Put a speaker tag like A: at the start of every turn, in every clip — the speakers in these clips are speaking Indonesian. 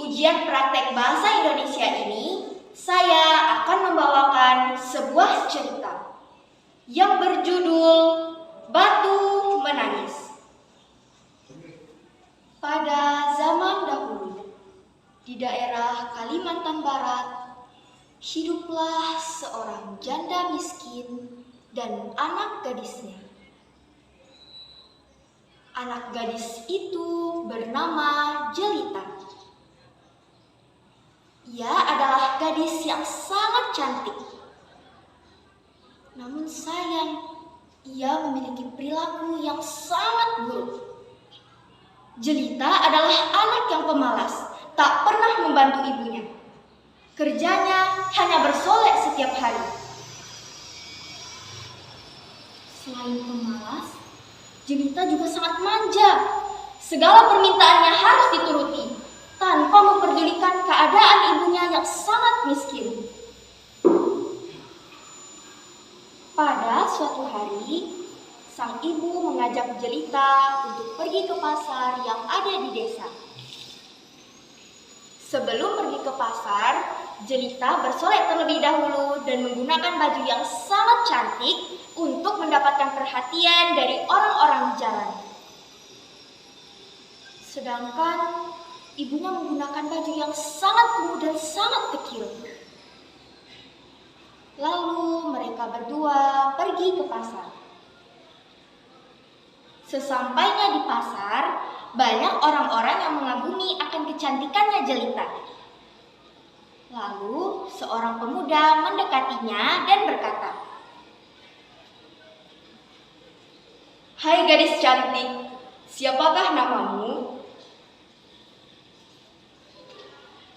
A: ujian praktek bahasa Indonesia ini, saya akan membawakan sebuah cerita yang berjudul Batu Menangis. Pada zaman dahulu, di daerah Kalimantan Barat, hiduplah seorang janda miskin dan anak gadisnya. Anak gadis itu bernama Jelita. Ia adalah gadis yang sangat cantik. Namun sayang, ia memiliki perilaku yang sangat buruk. Jelita adalah anak yang pemalas, tak pernah membantu ibunya. Kerjanya hanya bersolek setiap hari. Selain pemalas, Jelita juga sangat manja. Segala permintaannya harus dituruti, tanpa memperdulikan keadaan ibunya yang sangat miskin. Pada suatu hari, sang ibu mengajak Jelita untuk pergi ke pasar yang ada di desa. Sebelum pergi ke pasar, Jelita bersolek terlebih dahulu dan menggunakan baju yang sangat cantik untuk mendapatkan perhatian dari orang-orang jalan. Sedangkan ibunya menggunakan baju yang sangat kumuh dan sangat kecil. Lalu mereka berdua pergi ke pasar. Sesampainya di pasar, banyak orang-orang yang mengagumi akan kecantikannya Jelita. Lalu seorang pemuda mendekatinya dan berkata, "Hai gadis cantik, siapakah namamu?"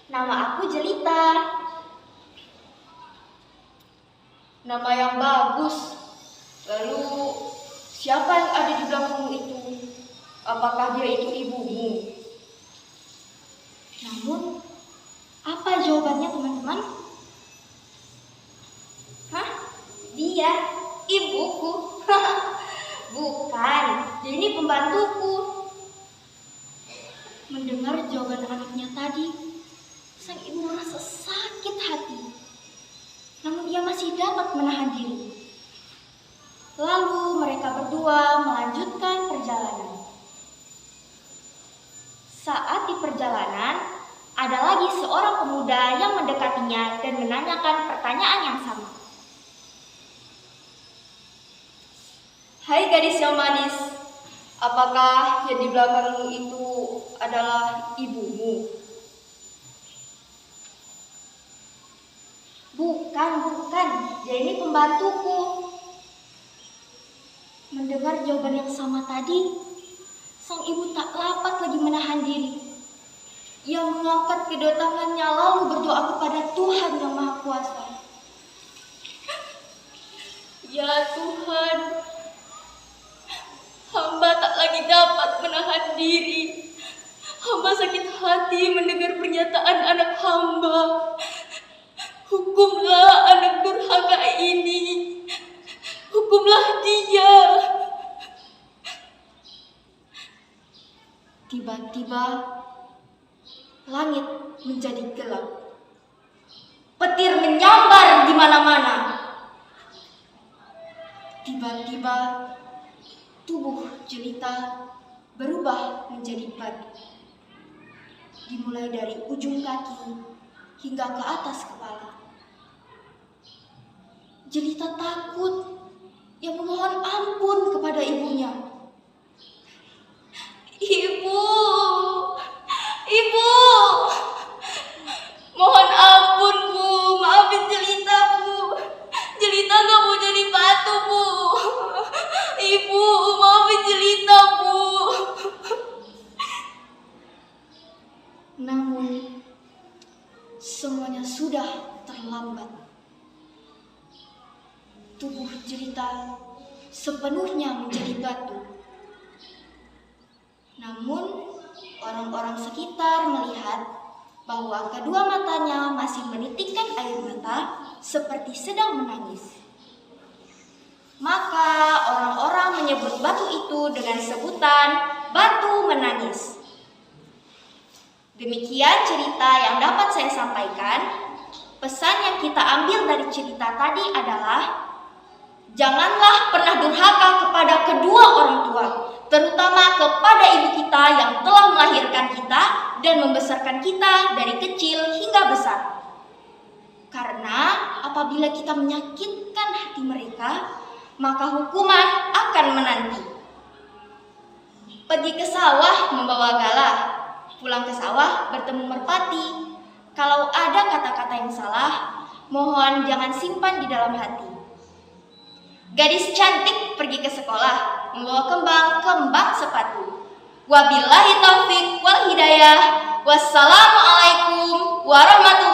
A: "Nama aku Jelita." "Nama yang bagus. Lalu siapa yang ada di belakangmu itu? Apakah dia itu ibumu?" Namun, apa jawabannya teman-teman? "Hah? Dia? Ibuku?" "Bukan, dia ini pembantuku." Mendengar jawaban anaknya tadi, sang ibu merasa sakit hati. Namun ia masih dapat menahan diri. Lalu mereka berdua melanjutkan perjalanan. Saat di perjalanan, ada lagi seorang pemuda yang mendekatinya dan menanyakan pertanyaan yang sama. "Hai gadis yang manis, apakah yang di belakangmu itu adalah ibumu?" Bukan, dia ini pembantuku." Mendengar jawaban yang sama tadi, sang ibu tak dapat lagi menahan diri. Ia mengangkat kedua tangannya lalu berdoa kepada Tuhan yang Maha Kuasa. "Ya Tuhan, hamba tak lagi dapat menahan diri. Hamba sakit hati mendengar pernyataan anak hamba. Hukumlah anak durhaka ini. Hukumlah dia." Tiba-tiba langit menjadi gelap. Petir menyambar di mana-mana. Tiba-tiba tubuh Jelita berubah menjadi batu. Dimulai dari ujung kaki hingga ke atas kepala. Jelita takut. Ia memohon ampun kepada ibunya. "Ibu, ibu, mohon ampun bu, maafin Jelita bu. Jelita gak mau jadi batu bu. Ibu, maafin Jelita bu." Namun semuanya sudah terlambat. Tubuh Jelita sepenuhnya menjadi batu. Namun orang-orang sekitar melihat bahwa kedua matanya masih menitikkan air mata seperti sedang menangis. Maka orang-orang menyebut batu itu dengan sebutan batu menangis. Demikian cerita yang dapat saya sampaikan. Pesan yang kita ambil dari cerita tadi adalah janganlah pernah durhaka kepada kedua orang tua, terutama kepada ibu kita yang telah melahirkan kita dan membesarkan kita dari kecil hingga besar. Karena apabila kita menyakitkan hati mereka, maka hukuman akan menanti. Pergi ke sawah membawa galah, pulang ke sawah bertemu merpati. Kalau ada kata-kata yang salah, mohon jangan simpan di dalam hati. Gadis cantik pergi ke sekolah, membawa kembang sepatu. Wabillahi taufik wal hidayah. Wassalamualaikum warahmatullahi